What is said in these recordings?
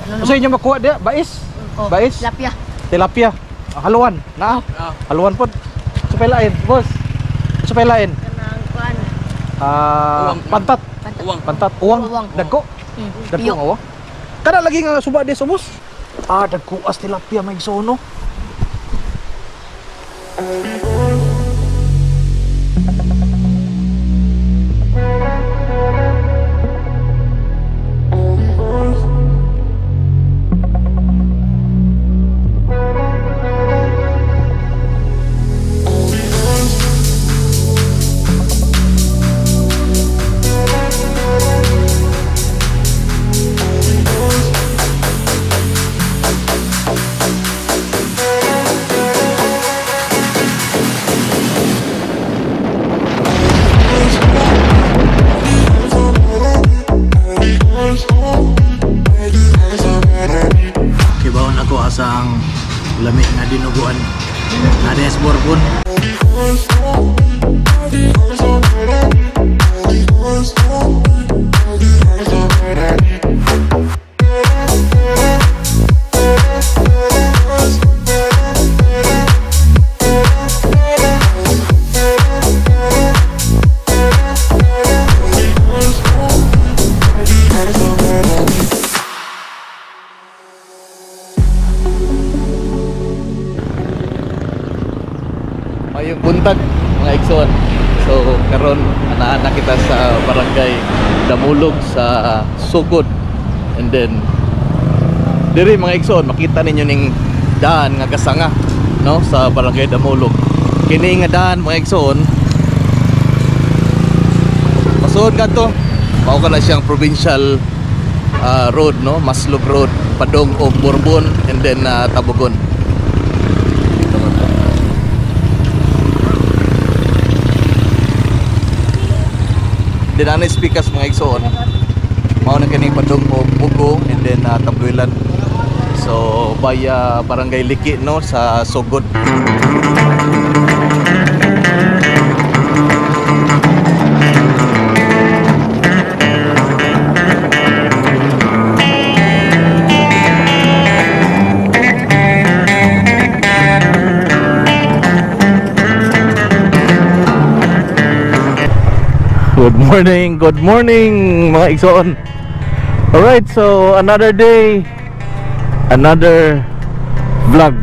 Sa inyo makuha dia bais. Oh, Bais. tilapia. Tilapia. Haluan. Na. Haluan pod. Supay lain, boss. Supay lain. Kanang kuan. Pantat. Pantat. Uwang. Dagko. Dagko nga wa. Kada lagi nga suba di subos. Dagko as tilapia may sono. Kibaon ako asang lami nga dinuguan. Ada es borbon. Mayong buntag mga igsoon. So karon ana kita sa barangay Damulog sa Sugod. And then diri mga igsoon makita ninyo ning daan nga kasanga no sa barangay Damulog. Kini nga daan mga igsoon masuod kadto mao kana siyang provincial road no, Maslog Road padong og Borbon and then Tabogon. Dinanay speakers mga igsoon mao na kini padung og Bugo and then Tabluilan. So baya barangay Liki no sa Sugod. Good morning mga igsoon. Alright, so another day, another vlog.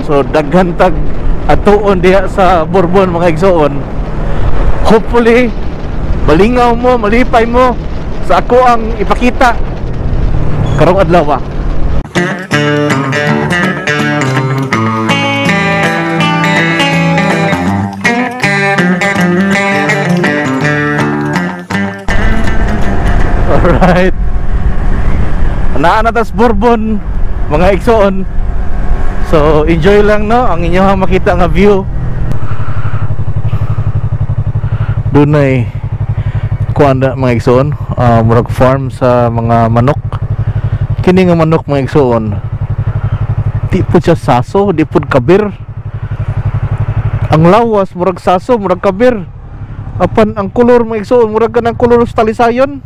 So daghan tag atuon diha sa Borbon mga igsoon. Hopefully malingaw mo, malipay mo sa ako ang ipakita karong adlaw. Alright, naanatas Borbon mga igsoon. So enjoy lang no ang inyong makita nga view. Dunay kuanda mga igsoon, murag farm sa mga manok. Kini nga manok mga igsoon di pud siya saso, di pud kabir. Ang lawas murag saso, murag kabir. Apan ang kulor mga igsoon murag kanang kulor sa talisayon.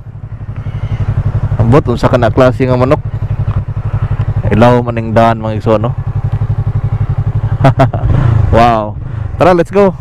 Ambot unsa kana klase nga manok. Ilaw maning daan mga igsoon no. Wow. Tara, let's go.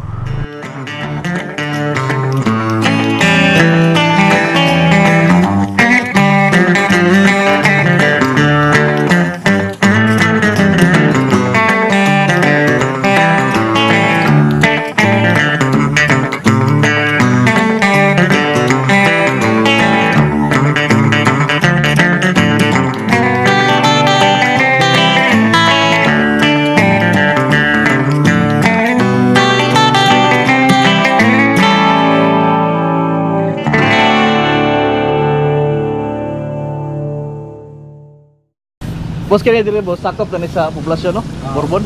Boss kini dire boss sakop tani sa poblasyon no, Borbon.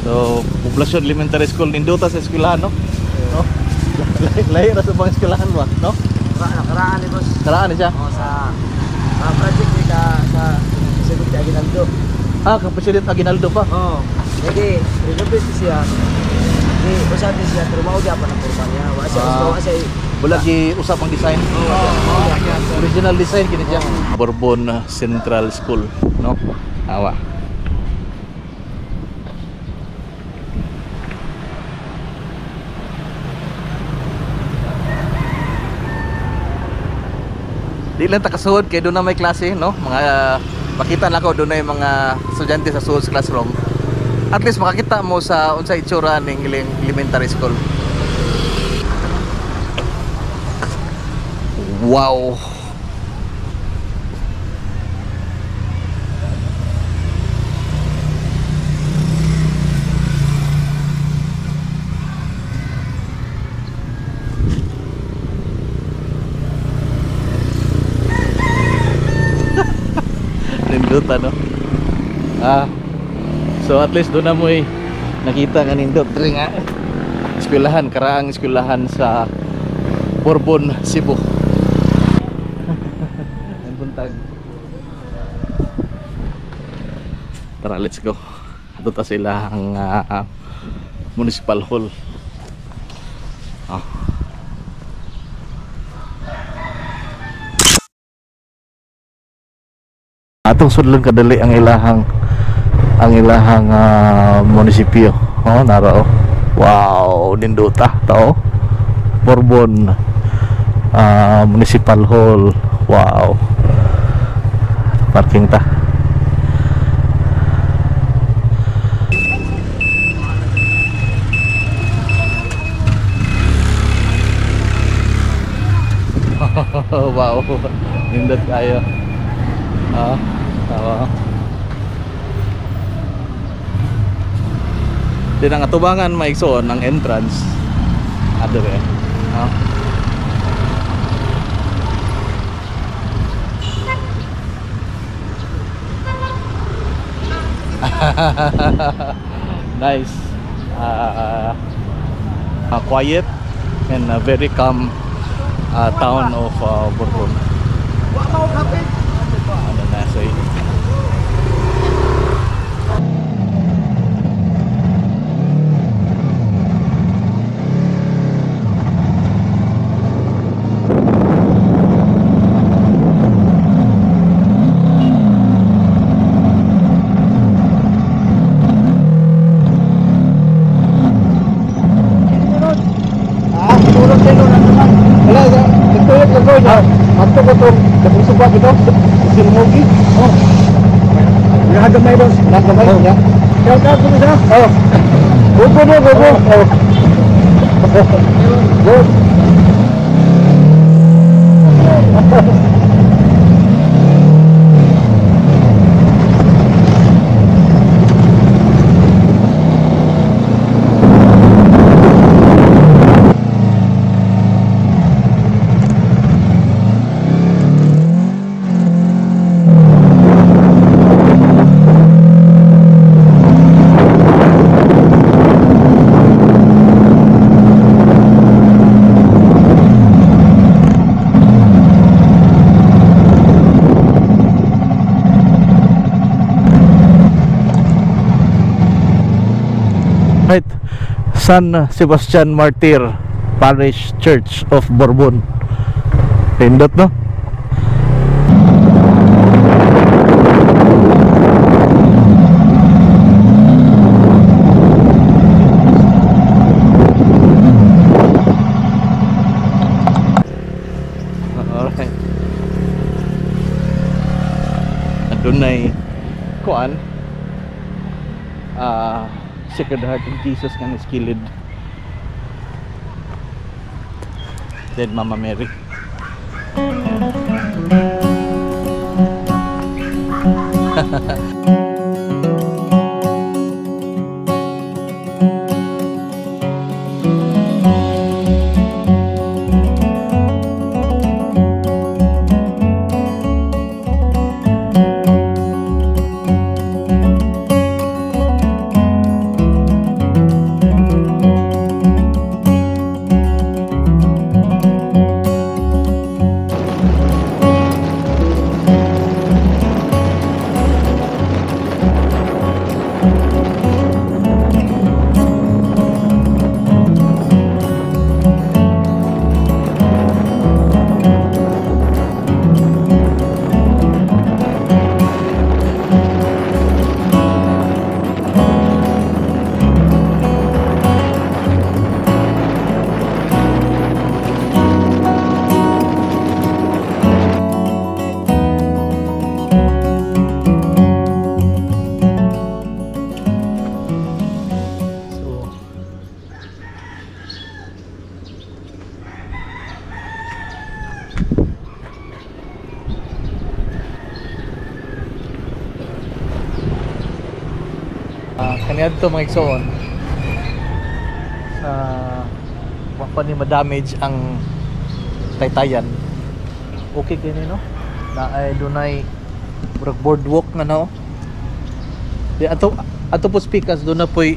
So poblasyon elementary school ninduta sa eskwelahan no. No. Lahi ra sa bang eskwelahan mo no? Karaan ni boss. Karaan ni siya. Oh sa Ah, kang President Aguinaldo pa. Oo. Jadi, renovate siya. Di, usapin siya, pero mao gyapon ang forma niya. Wa siya Wala gi usap ang design. Original design kini siya. Bourbon Central School, no? Awa. Di lang takasuod kay doon na may klase, no? Mga makita na ko doon na yung mga estudyante sa suod sa classroom. At least makakita mo sa unsa itsura ning elementary school. Wow. Nindot ano. So at least doon na mo nakita nga nindot diri nga eskwelahan, karaang eskwelahan sa Bourbon, Cebu. Ang buntag. Tara, let's go. Ato ta sila ang municipal hall. Atong sudlan kadali ang ilahang munisipyo. Oh, nara oh. Wow, ninduta to. Bourbon Municipal Hall. Wow. Parking ta. Wow. Nindot kayo. Tawa. Di na nga tubangan maigsoon ang entrance. Adere. Nice. Quiet and a very calm town of Bourbon. Ano na say? Ato ko to, kapag subak ito, silmogi. Oh. Nagamay daw, nagamay niya. Shout out ko siya. Oh. Gogo mo, gogo. Oh. Good. Right. San Sebastian Martyr Parish Church of Bourbon. Pindot, no? Alright. Adunay kuan. Sacred Heart of Jesus nga niskilid. Then Mama Mary. Kanya dito mga igsoon. Wa pa ni ma-damage ang taytayan. Okay kini no? Na ay dunay murag boardwalk nga no. Di ato po speakers doon na po'y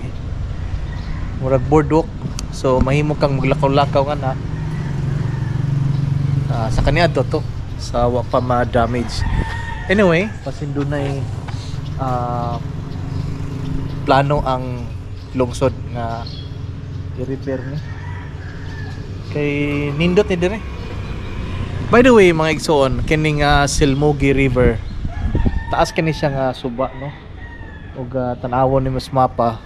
murag boardwalk. So mahimo kang maglakaw-lakaw nga na. Sa kanya to sa wa pa ma-damage. Anyway, pasin dunay plano ang lungsod nga i-repair ni kay nindot ni dire. By the way mga igsoon, kining Silmogi River taas kini siya nga suba no ug tan-awon ni mas mapa.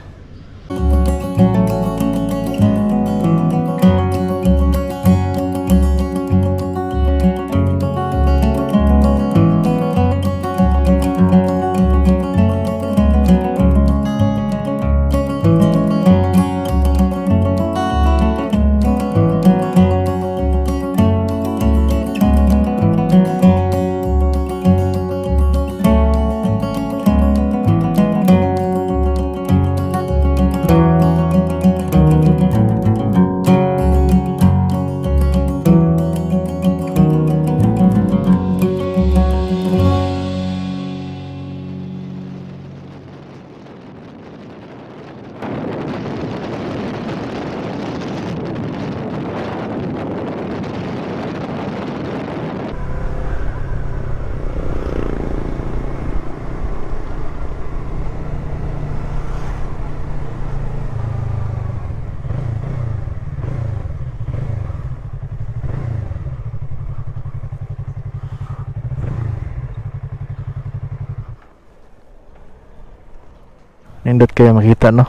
Nindot kaya makita no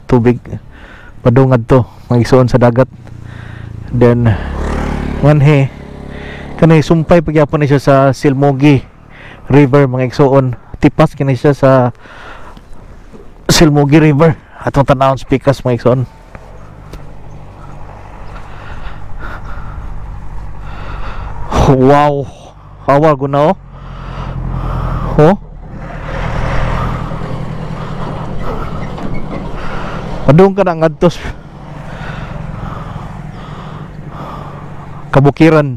tubig padungad to mga igsoon sa dagat. Then nganhe kanay sumpay pagyapon ni siya sa Silmogi River mga igsoon. Tipas kini siya sa Silmogi River atong tanawon speakers mga igsoon. Wow, hawa guna oh. Padung ka na ngadtos kabukiran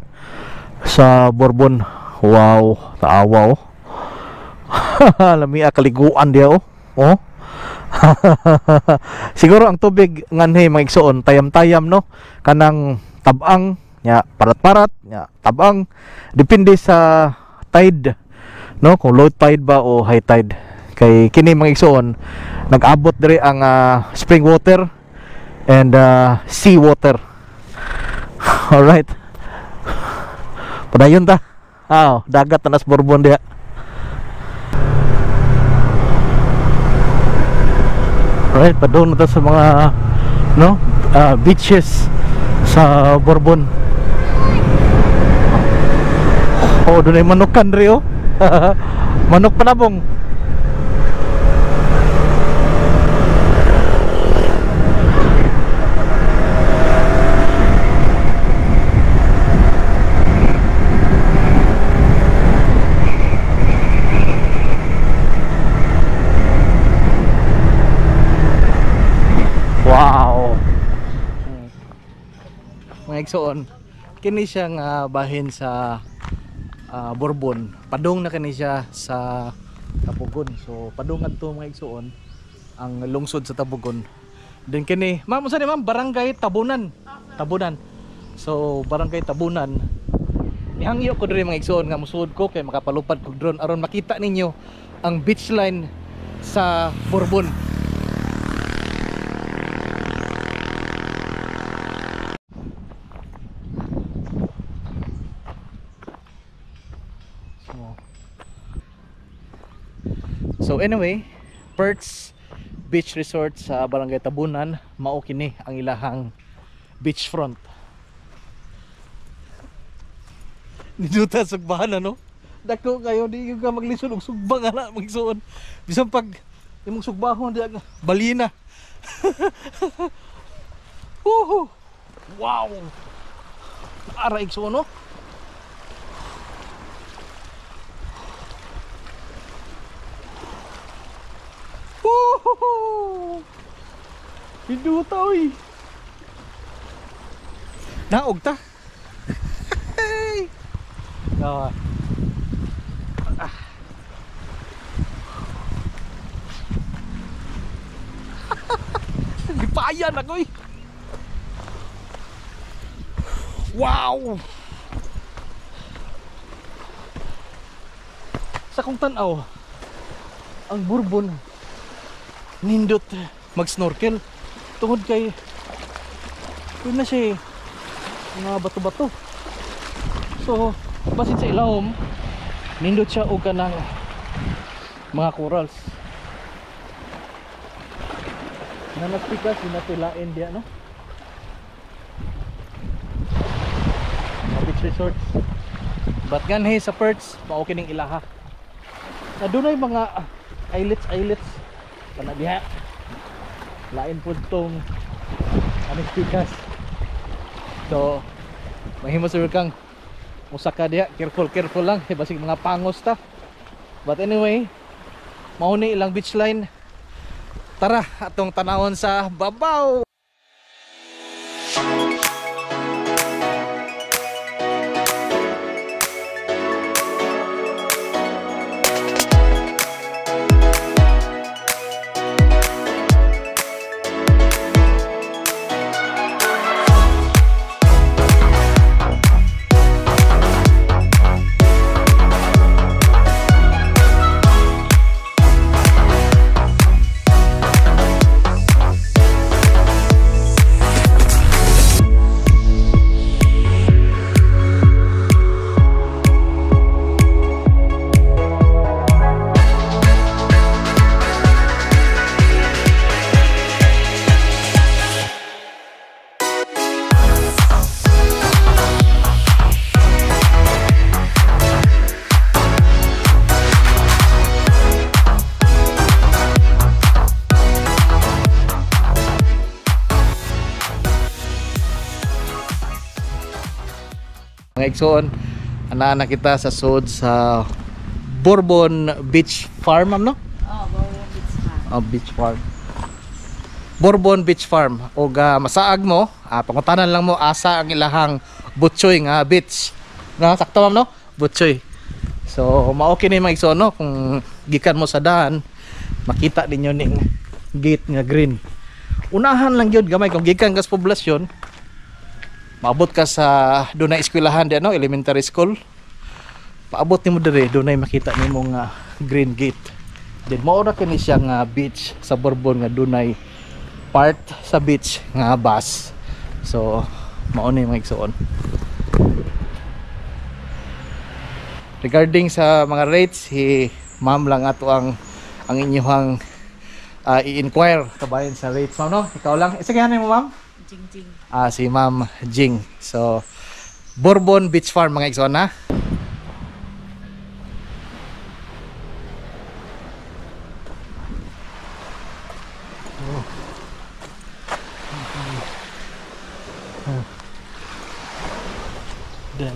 sa Bourbon. Wow, taawa lamia kaliguan dia oh. Siguro ang tubig nganhe mga igsoon tayam-tayam no kanang tabang nya parat-parat nya tabang depende sa tide no kung low tide ba o high tide. Kay kini mga igsoon nag-abot diri ang spring water and sea water. Alright. Padayon ta. Dagat na sa Bourbon dia. Alright, padung na ta sa mga no beaches sa Bourbon. Dunay manukan diri manok panabong. Wow. Mga igsoon, kini siya nga bahin sa Bourbon. Padung na kini siya sa Tabugon. So padungan to mga igsoon ang lungsod sa Tabugon. Then kini, ma'am unsa ni ma'am? Barangay Tabunan. Tabunan. So Barangay Tabunan. Nihangyo ko diri mga igsoon nga musuod ko kay makapalupad kog drone aron makita ninyo ang beach line sa Bourbon. So anyway, Perch Beach Resort sa Barangay Tabunan, mao kini ang ilahang beachfront. Niduta sugbahan no? Dako kayo di ka maglisod og sugbang ana magsuon. Bisan pag imong sugbahon di balina. Wow. Ara igsuon no? Piduta oy. Naog ta. Nawa. Gipayan ako eh. Wow. Sa kong tanaw, ang Bourbon nindot mag-snorkel tungod kay yun na siya mga bato-bato. So basin sa ilawom nindot siya og kanang mga corals na nagpikas sinatilain diya no, mga beach resorts. But ganhe sa Perts mao kining ilaha na dunay mga islets kana diha lain pud tong aning pikas. So mahimo sir kang musaka diha, careful lang basig mga pangos ta. But anyway, mao ni ilang beach line. Tara atong tanawon sa babaw. Mga igsoon, ana kita sa sud sa Bourbon Beach Farm, no? Bourbon Beach Farm. Beach Farm. Bourbon Beach Farm. O masaag mo, pangutanan lang mo asa ang ilahang butchoy nga beach. Na sakto ma'am no? Butchoy. So mao kini mga igsoon no, kung gikan mo sa daan, makita ninyo ning gate nga green. Unahan lang gyud gamay kung gikan kas poblasyon. Maabot ka sa dunay eskwelahan di ano, elementary school. Paabot nimo dire, dunay makita nimo nga green gate. Then mao ra kini siya nga beach sa Bourbon nga dunay part sa beach nga bus. So mao ni mga igsoon. Regarding sa mga rates, si ma'am lang ato ang inyong i-inquire kabayan sa rates ma'am no. Ikaw lang. Isa kaya mo ma'am? Jing. Si Ma'am Jing. So Bourbon Beach Farm mga igsoon na. Then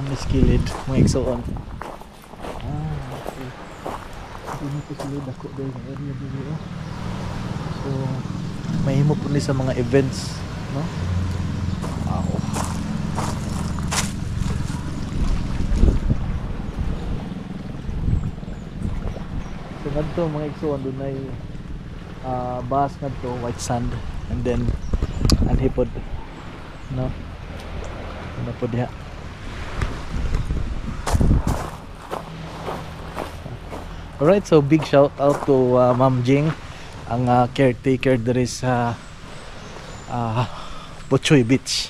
ang iskilid mga igsoon. Okay. Hindi ko silid ako dahil ng area dito. So mahimo po ni sa mga events, no? Wow. So ngadto mga igsoon dunay bus ngadto white sand and then anhipod, no? Ano po diha? Alright, so big shout out to Ma'am Jing, ang caretaker diri sa Butchoy Beach.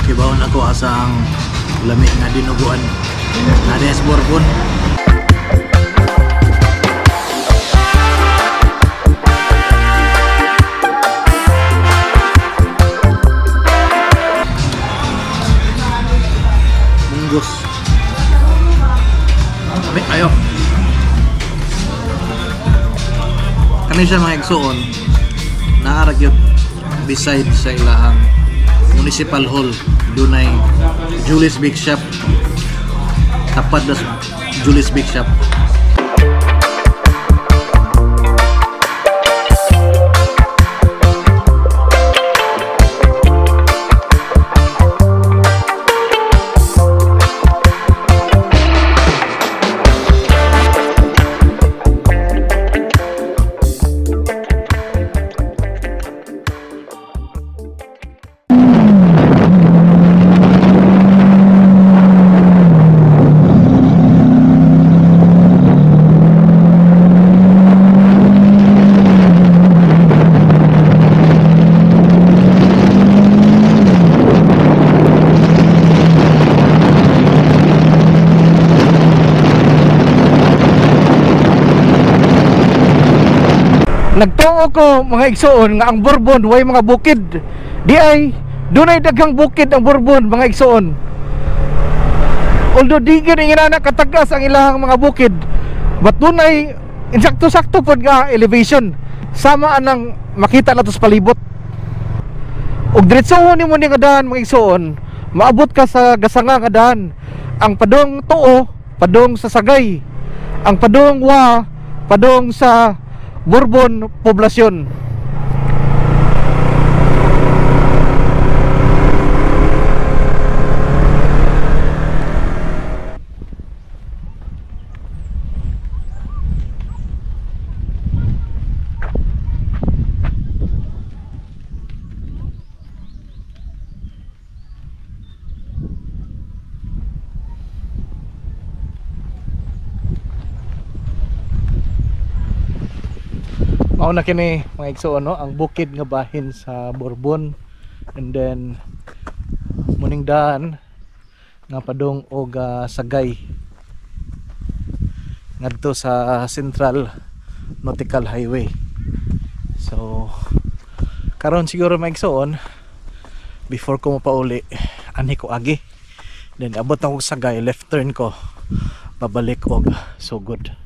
Kibaon ako asang lami nga dinuguan nga des Bourbon. Munggos. Lami ayo. Kani siya mga igsuon naaragyod beside sa ilahang Municipal Hall dunay Julie's Big Shop, tapat na Julie's Big Shop. Nagtuo ko mga igsoon nga ang Bourbon way mga bukid. Di ay dunay daghang bukid ang Bourbon mga igsoon. Although di gyud inana katagas ang ilahang mga bukid, but dunay insakto-sakto pod nga elevation sama anang makita nato sa palibot. Ug diretsohon nimo ni nga daan mga igsoon, maabot ka sa gasanga nga daan. Ang padong tuo, padong sa Sagay. Ang padong wa, padong sa Bourbon poblasyon. Mao na kini mga igsoon no, ang bukid nga bahin sa Bourbon, and then muning daan nga padong og Sagay ngadto sa Central Nautical Highway. So karon siguro mga igsoon, before ko mapauli ani ko agi, then abot na ko Sagay, left turn ko pabalik og Sugod.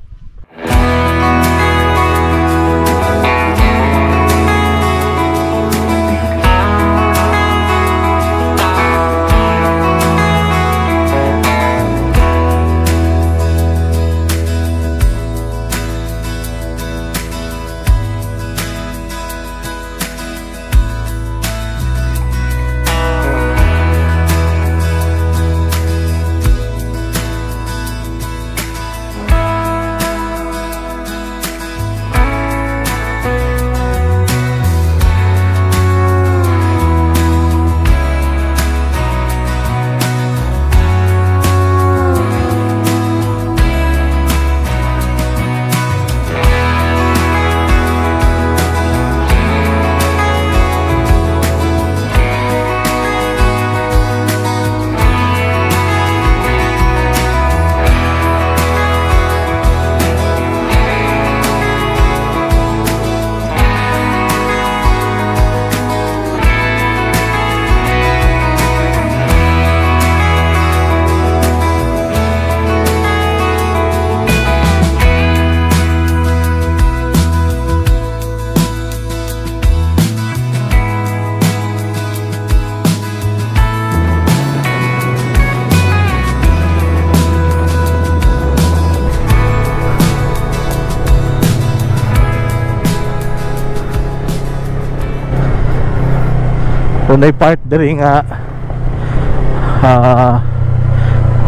Unay part diri nga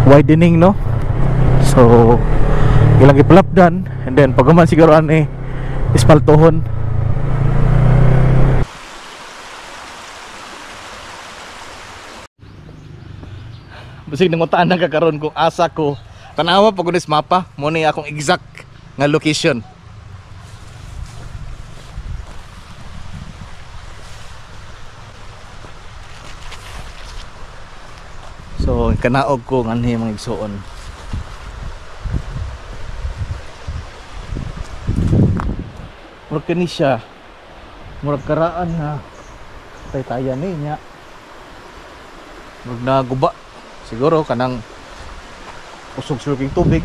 widening no, so ilang ipalapdan, and then pagaman siguro ani ispaltohon. Bisig nangutaan na kakaroon kung asa ko. Tanawa pag kunis mapa, mo ni akong exact nga location. So kanaog ko nganhi mga igsuon. Murag kani siya. Murag karaan ha. Taytayan ni nya. Murag naguba. Siguro kanang usog sulking tubig.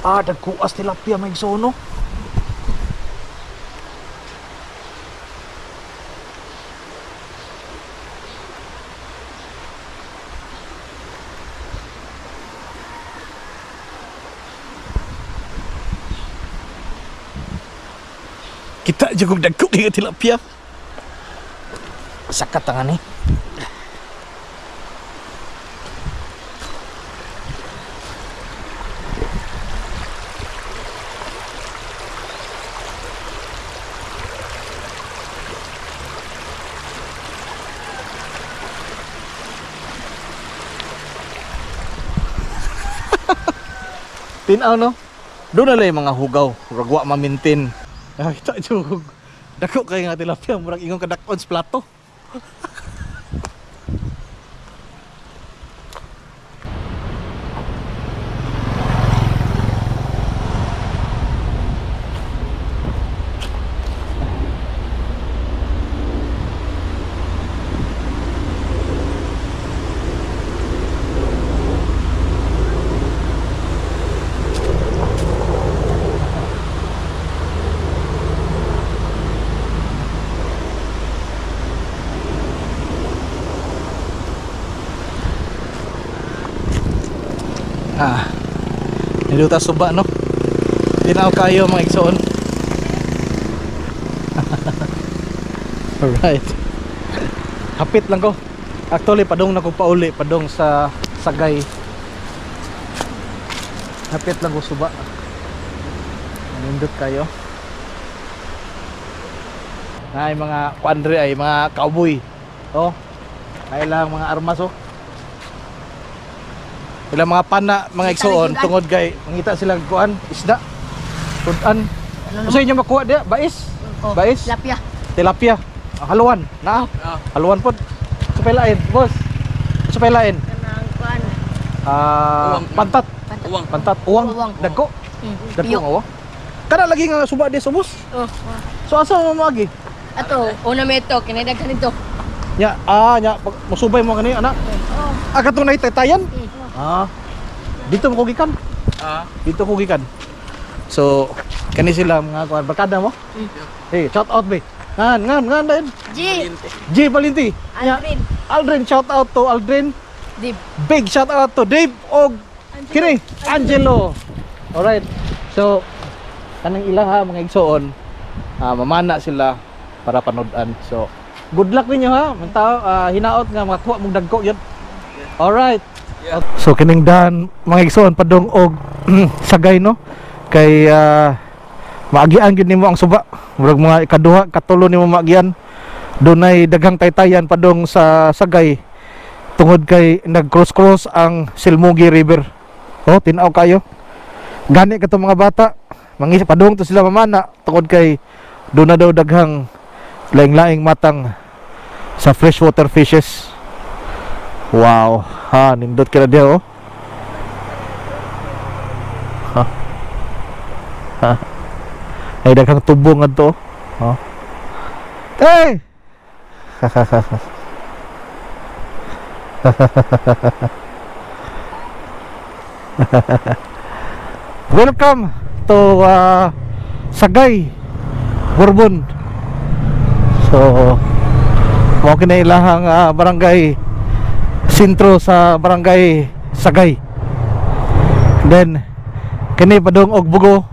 Dagkuas tilapia mga igsuon no. Kita aja kong dagko kaya tilapia. Sakat tangan nih. Tinaw no? Doon na lang yung mga hugaw. Ragwa mamintin. Kita jug dako kay nga tilapia murag ingong kadakon sa plato. Niluta suba no. Tinaw kayo mga igsoon. Alright. Hapit lang ko. Actually padong na ko pauli, padong sa Sagay. Hapit lang ko suba. Nindot kayo. Ay mga kuandre ay mga cowboy. Oh. Ay lang mga armas oh. Ilang mga pana, mga igsoon, tungod kay mangita silang kuan, isda, tudan. Usa inyo makuha dia, bais? Bais? Tilapia. Tilapia. Haluan, na? Haluan pod. Sa pailain, boss. Sa pailain. Kanang kuan. Pantat. Uwang. Pantat, uwang. Uwang. Dagko. Dagko Piyok. nga. Kana lagi nga suba di sa boss. Oh. So asa mo magi? Ato, una meto kinadaghan nito. Nya, nya musubay mo kani anak. Katong naitaytayan? Dito mo kugikan? Dito kugikan. So, kani sila mga kuan barkada mo? Hey, shout out be. Ngan din. G Valinti. Aldrin, shout out to Aldrin. Dib. Big shout out to Dave og kini Angelo. Alright. So, kanang ilaha mga igsoon, mamana sila para panood-an. So, good luck ninyo ha. Mantao hinaot nga makuha mong dagko yun. Alright. So kining daan mga igsoon padong og Sagay no. Kay maagian gyud nimo ang suba. Murag mga ikaduha, katulo nimo maagian. Dunay daghang taytayan padong sa Sagay. Tungod kay nag-cross ang Silmugi River. Oh, tinaw kayo. Gani kato mga bata. Mangisa padong to sila mamana tungod kay doon na daw daghang laing-laing matang sa freshwater fishes. Wow, nindot kira dia oh. Ay daghang tubo ngadto oh. Hey! Welcome to Sagay, Bourbon. So, mo kinailahang barangay sentro sa barangay Sagay. Then kani padung og Bugo,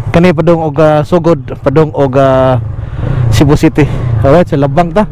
kani padung og Sugod, padung og Cebu City. Alright, sa labang ta.